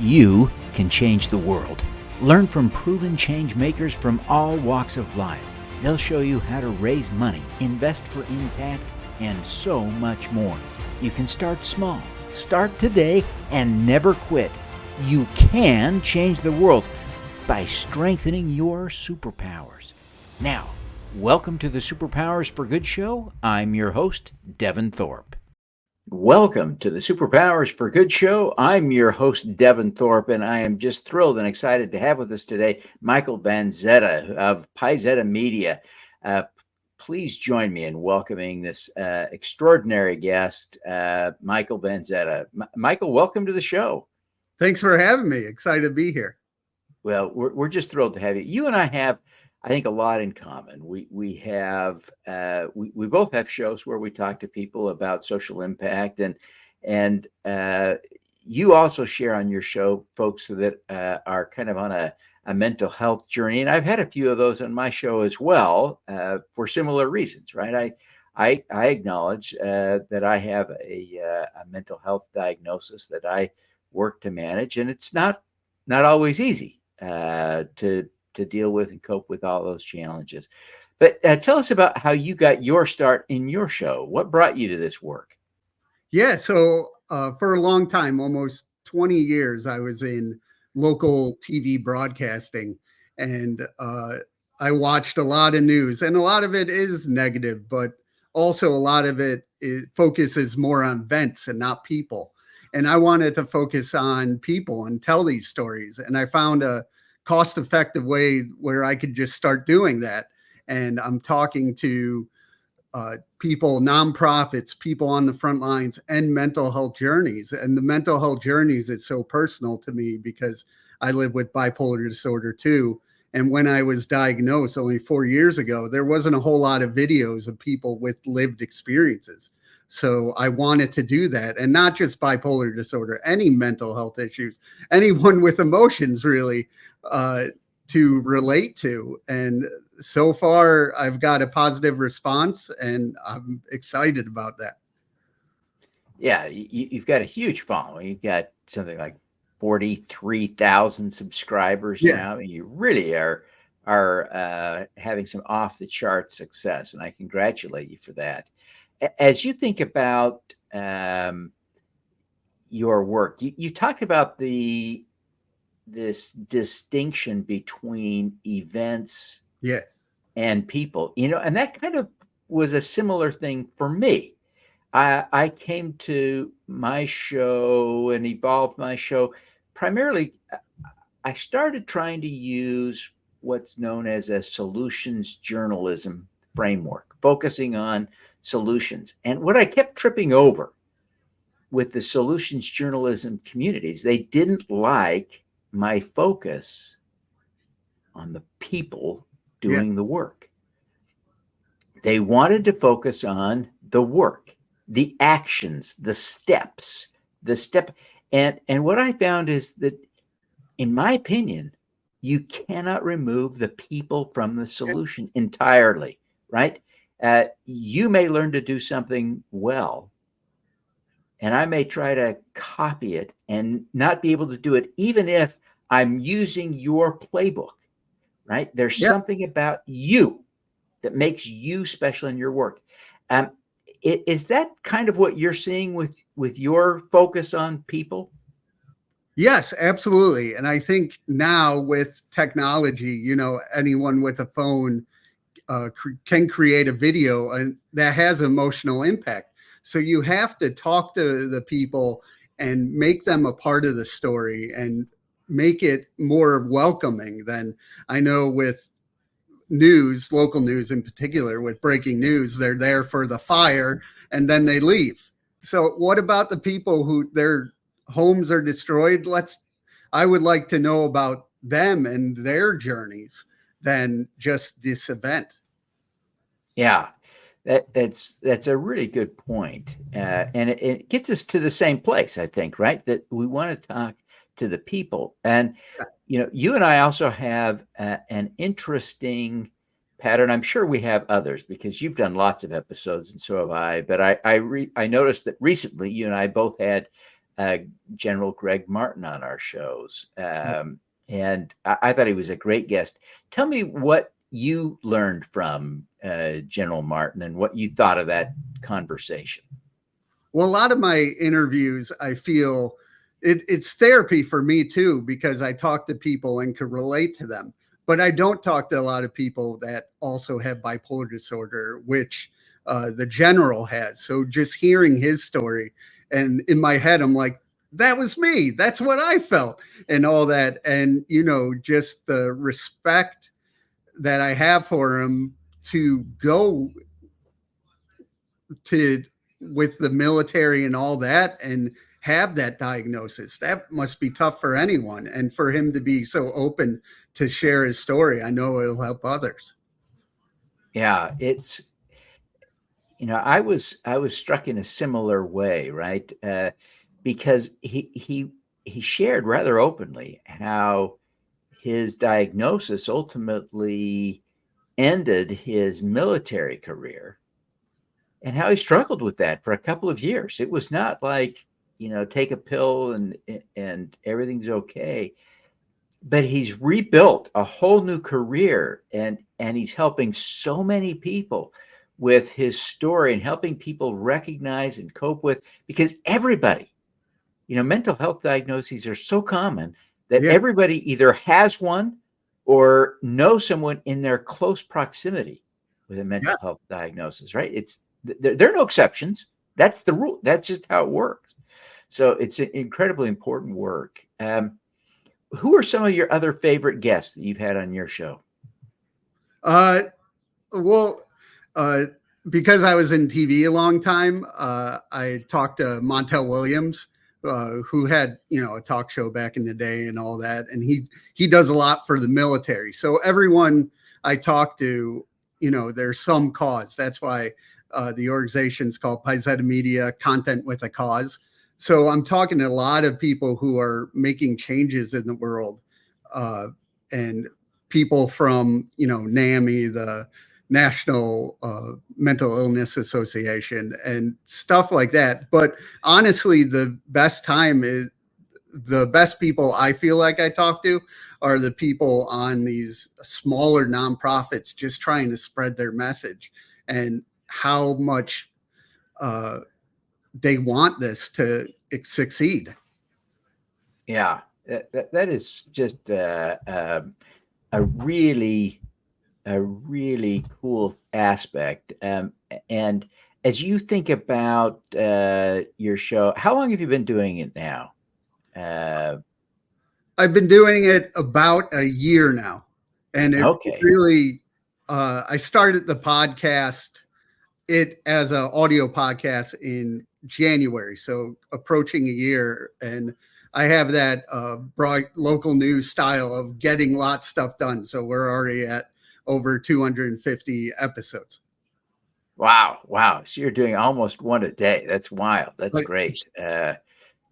You can change the world. Learn from proven change makers from all walks of life. They'll show you how to raise money, invest for impact, and so much more. You can start small. Start today and never quit. You can change the world by strengthening your superpowers. Now, welcome to the Superpowers for Good show. I'm your host, Devin Thorpe. Welcome to the Superpowers for Good show. I'm your host, Devin Thorpe, and I am just thrilled and excited to have with us today Michael VanZetta of PiZetta Media. Please join me in welcoming this extraordinary guest, Michael VanZetta. Michael, welcome to the show. Thanks for having me. Excited to be here. Well, we're just thrilled to have you. You and I have, I think, a lot in common. We both have shows where we talk to people about social impact, and you also share on your show folks that are kind of on a mental health journey. And I've had a few of those on my show as well for similar reasons, right? I acknowledge that I have a mental health diagnosis that I work to manage, and it's not always easy to deal with and cope with all those challenges. But tell us about how you got your start in your show. What brought you to this work? Yeah, so for a long time, almost 20 years, I was in local TV broadcasting, and I watched a lot of news, and a lot of it is negative, but also a lot of it focuses more on events and not people. And I wanted to focus on people and tell these stories. And I found a cost-effective way where I could just start doing that. And I'm talking to people, nonprofits, people on the front lines, and mental health journeys. And the mental health journeys is so personal to me because I live with bipolar disorder too. And when I was diagnosed only 4 years ago, there wasn't a whole lot of videos of people with lived experiences. So I wanted to do that, and not just bipolar disorder, any mental health issues, anyone with emotions really to relate to. And so far, I've got a positive response, and I'm excited about that. Yeah, you've got a huge following. You've got something like 43,000 subscribers now, and you really are having some off the chart success, and I congratulate you for that. As you think about your work, you talked about this distinction between events and people, and that kind of was a similar thing for me. I came to my show and evolved my show. Primarily, I started trying to use what's known as a solutions journalism framework, focusing on solutions. And what I kept tripping over with the solutions journalism communities, they didn't like my focus on the people doing the work. They wanted to focus on the work, the actions, the steps. And what I found is that, in my opinion, you cannot remove the people from the solution entirely, right? You may learn to do something well, and I may try to copy it and not be able to do it, even if I'm using your playbook, right? There's something about you that makes you special in your work. Is that kind of what you're seeing with your focus on people? Yes, absolutely. And I think now with technology, anyone with a phone can create a video and that has emotional impact. So you have to talk to the people and make them a part of the story and make it more welcoming than I know with news, local news in particular, with breaking news, they're there for the fire and then they leave. So what about the people who their homes are destroyed? I would like to know about them and their journeys than just this event. Yeah, that's a really good point. And it gets us to the same place, I think, right? That we want to talk to the people. And, you and I also have an interesting pattern. I'm sure we have others because you've done lots of episodes and so have I. But I noticed that recently you and I both had General Greg Martin on our shows. And I thought he was a great guest. Tell me what you learned from General Martin and what you thought of that conversation. Well, a lot of my interviews, I feel it's therapy for me too, because I talk to people and can relate to them. But I don't talk to a lot of people that also have bipolar disorder, which the general has. So just hearing his story, and in my head, I'm like, that was me. That's what I felt, and all that. And, just the respect that I have for him to go to with the military and all that and have that diagnosis. That must be tough for anyone. And for him to be so open to share his story, I know it'll help others. Yeah, it's, I was struck in a similar way, right? Because he shared rather openly how his diagnosis ultimately ended his military career and how he struggled with that for a couple of years. It was not like, take a pill and everything's okay. But he's rebuilt a whole new career, and he's helping so many people with his story and helping people recognize and cope with, because everybody, mental health diagnoses are so common that everybody either has one or knows someone in their close proximity with a mental health diagnosis, right? There are no exceptions. That's the rule. That's just how it works. So it's an incredibly important work. Who are some of your other favorite guests that you've had on your show? Well, because I was in TV a long time, I talked to Montel Williams, who had, a talk show back in the day and all that. And he does a lot for the military. So everyone I talk to, there's some cause. That's why the organization's called PiZetta Media, Content with a Cause. So I'm talking to a lot of people who are making changes in the world, and people from, NAMI, the National Mental Illness Association, and stuff like that. But honestly, the best people I feel like I talk to are the people on these smaller nonprofits just trying to spread their message, and how much they want this to succeed. Yeah, that is just a really cool aspect. And as you think about your show, how long have you been doing it now? I've been doing it about a year now, and it really. I started the podcast as an audio podcast in January, so approaching a year, and I have that bright local news style of getting lots of stuff done. So we're already at over 250 episodes. Wow. So you're doing almost one a day. That's wild. That's great.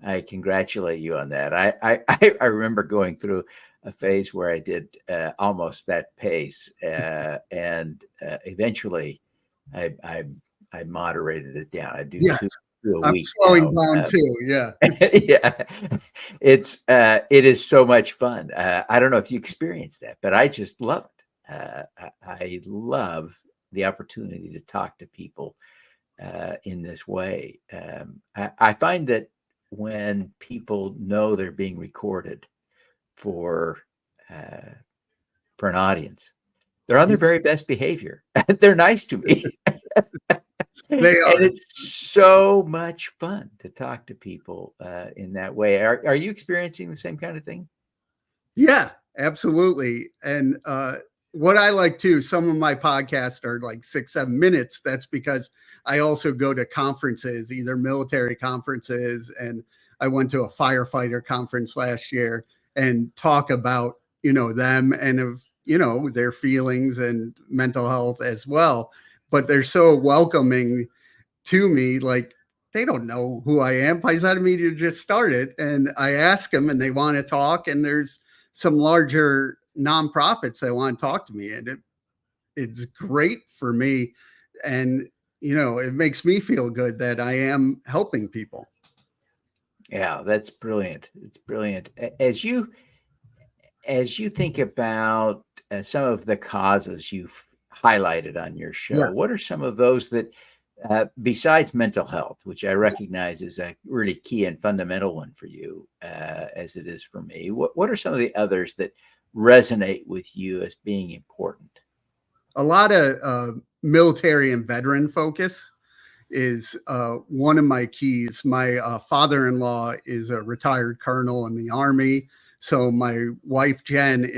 I congratulate you on that. I remember going through a phase where I did almost that pace, and eventually I moderated it down. I do two a week. I'm slowing down too. Yeah. Yeah. It is so much fun. I don't know if you experienced that, but I just love it. I love the opportunity to talk to people in this way. I find that when people know they're being recorded for an audience, they're on their very best behavior. They're nice to me. They are. And it's so much fun to talk to people in that way. Are you experiencing the same kind of thing? Yeah, absolutely. And what I like too, some of my podcasts are like 6-7 minutes. That's because I also go to conferences, either military conferences, and I went to a firefighter conference last year and talk about, them and of, their feelings and mental health as well. But they're so welcoming to me, like they don't know who I am. PiZetta Media just started, and I ask them and they want to talk, and there's some larger nonprofits that want to talk to me, and it's great for me. And, it makes me feel good that I am helping people. Yeah, that's brilliant. It's brilliant. As you think about some of the causes you've highlighted on your show, Yeah. what are some of those that, besides mental health, which I recognize is a really key and fundamental one for you, as it is for me, what are some of the others that resonate with you as being important? A lot of military and veteran focus is one of my keys. My father-in-law is a retired colonel in the Army. So my wife, Jen,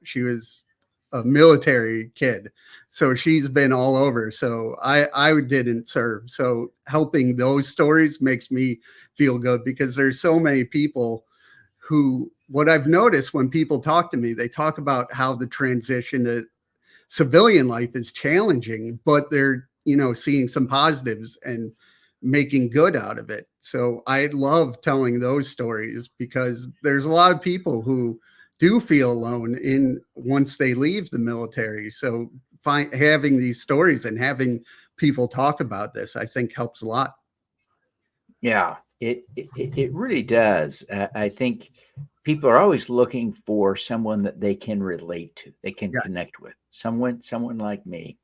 she was a military kid. So she's been all over. So I didn't serve. So helping those stories makes me feel good because there's so many people who, what I've noticed when people talk to me, they talk about how the transition to civilian life is challenging, but they're, seeing some positives and making good out of it. So I love telling those stories because there's a lot of people who do feel alone in once they leave the military. So having these stories and having people talk about this, I think helps a lot. Yeah, it really does. I think people are always looking for someone that they can relate to, they can Yeah. connect with, someone like me.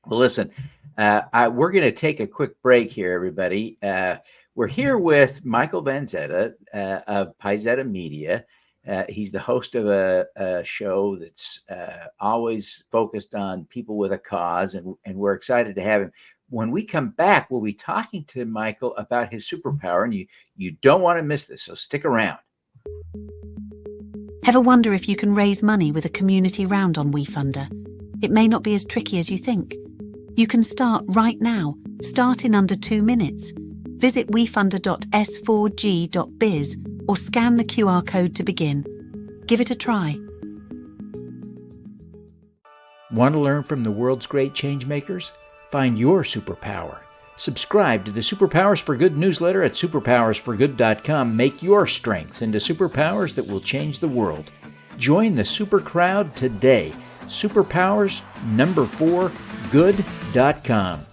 Well, listen, we're going to take a quick break here, everybody. We're here with Michael VanZetta of PiZetta Media. He's the host of a show that's always focused on people with a cause, and we're excited to have him. When we come back, we'll be talking to Michael about his superpower, and you don't want to miss this, so stick around. Ever wonder if you can raise money with a community round on WeFunder? It may not be as tricky as you think. You can start right now. Start in under 2 minutes. Visit wefunder.s4g.biz or scan the QR code to begin. Give it a try. Want to learn from the world's great changemakers? Find your superpower. Subscribe to the Superpowers for Good newsletter at superpowersforgood.com. Make your strengths into superpowers that will change the world. Join the super crowd today. Superpowers4good.com.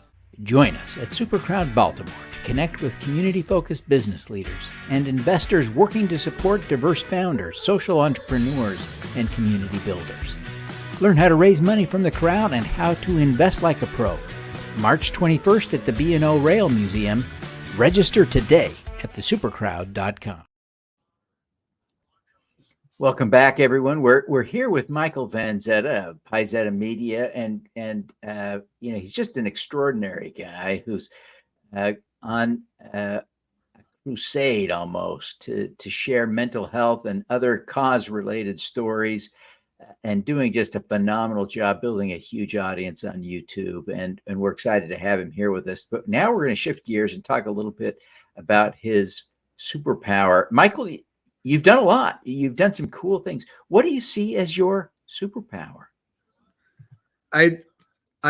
Join us at Supercrowd Baltimore to connect with community-focused business leaders and investors working to support diverse founders, social entrepreneurs, and community builders. Learn how to raise money from the crowd and how to invest like a pro. March 21st at the B&O Rail Museum. Register today at thesupercrowd.com. Welcome back, everyone. We're here with Michael VanZetta of PiZetta Media, and he's just an extraordinary guy who's on a crusade almost to share mental health and other cause-related stories, and doing just a phenomenal job building a huge audience on YouTube. And we're excited to have him here with us. But now we're going to shift gears and talk a little bit about his superpower. Michael, you've done a lot. You've done some cool things. What do you see as your superpower? I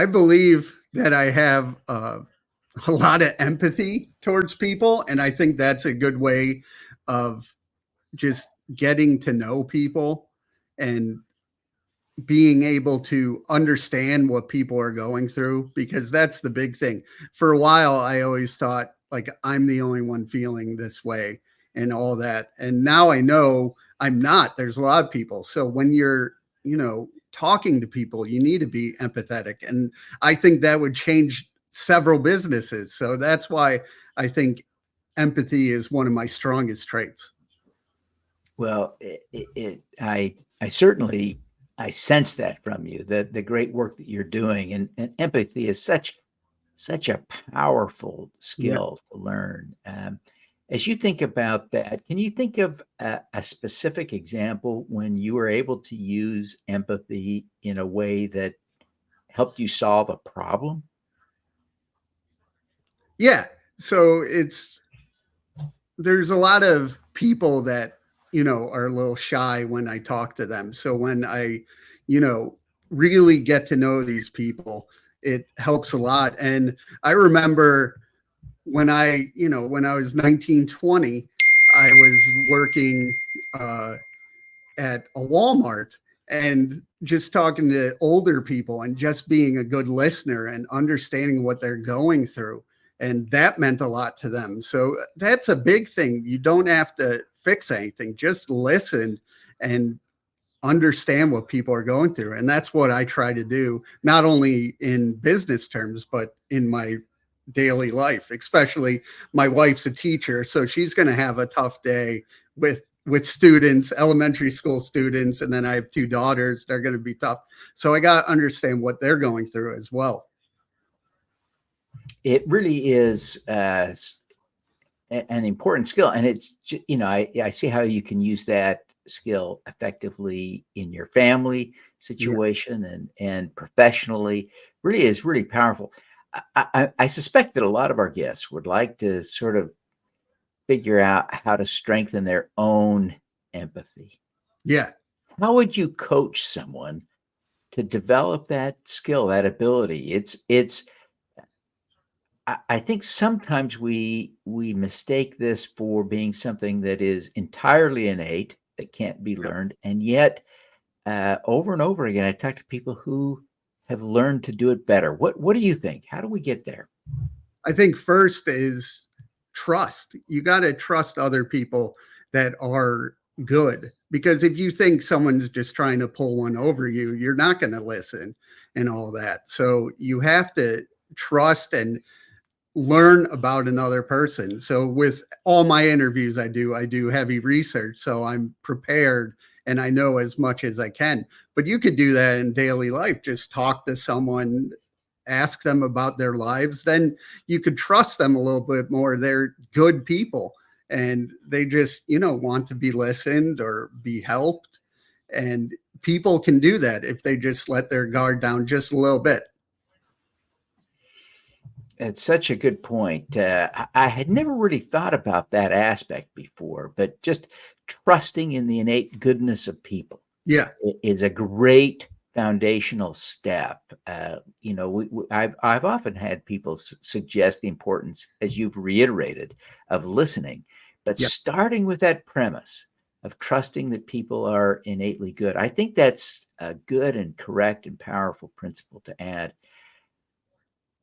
believe that I have a lot of empathy towards people, and I think that's a good way of just getting to know people and being able to understand what people are going through, because that's the big thing. For a while, I always thought like I'm the only one feeling this way and all that. And now I know I'm not. There's a lot of people. So when you're, talking to people, you need to be empathetic. And I think that would change several businesses. So that's why I think empathy is one of my strongest traits. Well, I certainly sense that from you, the great work that you're doing, and empathy is such a powerful skill to learn. As you think about that, can you think of a specific example when you were able to use empathy in a way that helped you solve a problem? Yeah. So there's a lot of people that, are a little shy when I talk to them. So when I, really get to know these people, it helps a lot. And I remember when I was 19, 20, I was working at a Walmart and just talking to older people and just being a good listener and understanding what they're going through. And that meant a lot to them. So that's a big thing. You don't have to fix anything, just listen and understand what people are going through. And that's what I try to do, not only in business terms, but in my daily life. Especially my wife's a teacher, so she's going to have a tough day with students, elementary school students, and then I have 2 daughters. They're going to be tough. So I got to understand what they're going through as well. It really is an important skill, and it's, you know, I see how you can use that skill effectively in your family situation and professionally. Really is really powerful. I suspect that a lot of our guests would like to sort of figure out how to strengthen their own empathy. Yeah. How would you coach someone to develop that skill, that ability? I think sometimes we mistake this for being something that is entirely innate, that can't be learned. And yet, over and over again, I talk to people who have learned to do it better. What do you think? How do we get there? I think first is trust. You got to trust other people that are good, because if you think someone's just trying to pull one over you, you're not going to listen and all that. So you have to trust and learn about another person. So with all my interviews I do heavy research, so I'm prepared and I know as much as I can. But you could do that in daily life. Just talk to someone, ask them about their lives, then you could trust them a little bit more. They're good people and they just, you know, want to be listened or be helped. And people can do that if they just let their guard down just a little bit. It's such a good point. I had never really thought about that aspect before, but just trusting in the innate goodness of people, is a great foundational step. You know, I've often had people suggest the importance, as you've reiterated, of listening, but starting with that premise of trusting that people are innately good. I think that's a good and correct and powerful principle to add.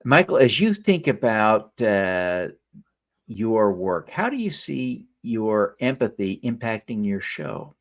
Michael, as you think about your work, how do you see your empathy impacting your show?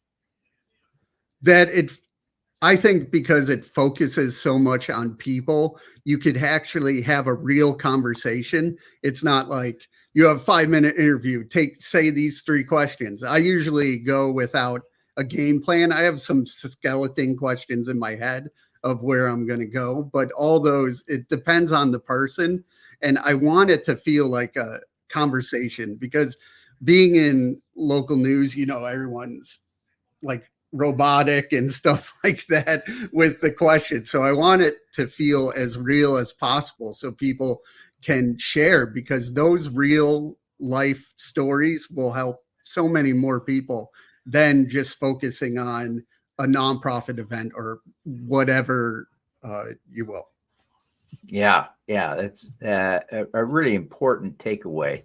I think because it focuses so much on people, you could actually have a real conversation. It's not like you have a 5-minute interview, say these 3 questions. I usually go without a game plan. I have some skeleton questions in my head of where I'm going to go, but all those, it depends on the person. And I want it to feel like a conversation, because being in local news, you know, everyone's like robotic and stuff like that with the question. So I want it to feel as real as possible so people can share, because those real life stories will help so many more people than just focusing on a nonprofit event or whatever you will. Yeah, that's a really important takeaway.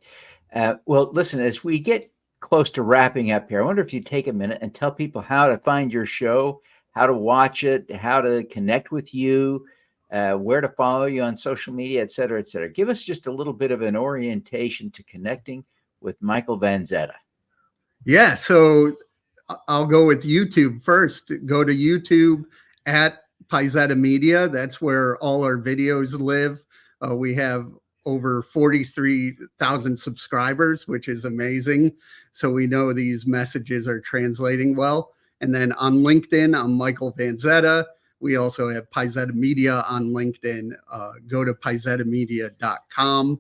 Well, listen, as we get close to wrapping up here, I wonder if you take a minute and tell people how to find your show, how to watch it, how to connect with you, where to follow you on social media, et cetera, et cetera. Give us just a little bit of an orientation to connecting with Michael VanZetta. Yeah, so I'll go with YouTube first. Go to YouTube at PiZetta Media. That's where all our videos live. We have over 43,000 subscribers, which is amazing. So we know these messages are translating well. And then on LinkedIn, I'm Michael VanZetta. We also have PiZetta Media on LinkedIn. Go to PiZettaMedia.com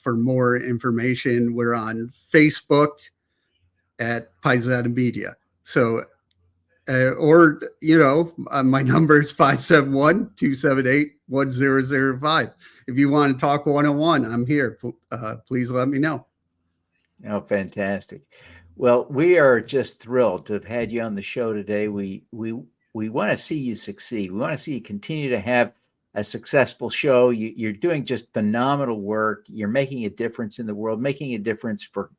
for more information. We're on Facebook at PiZetta Media. So, or, you know, my number is 571-278-1005. If you want to talk one-on-one, I'm here. Please let me know. Oh, fantastic. Well, we are just thrilled to have had you on the show today. We want to see you succeed. We want to see you continue to have a successful show. You're doing just phenomenal work. You're making a difference in the world, making a difference for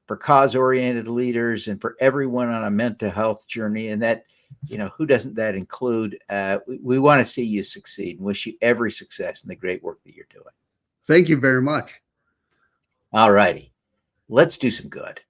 cause-oriented leaders and for everyone on a mental health journey. And that, you know, who doesn't that include? We want to see you succeed and wish you every success in the great work that you're doing. Thank you very much. All righty. Let's do some good.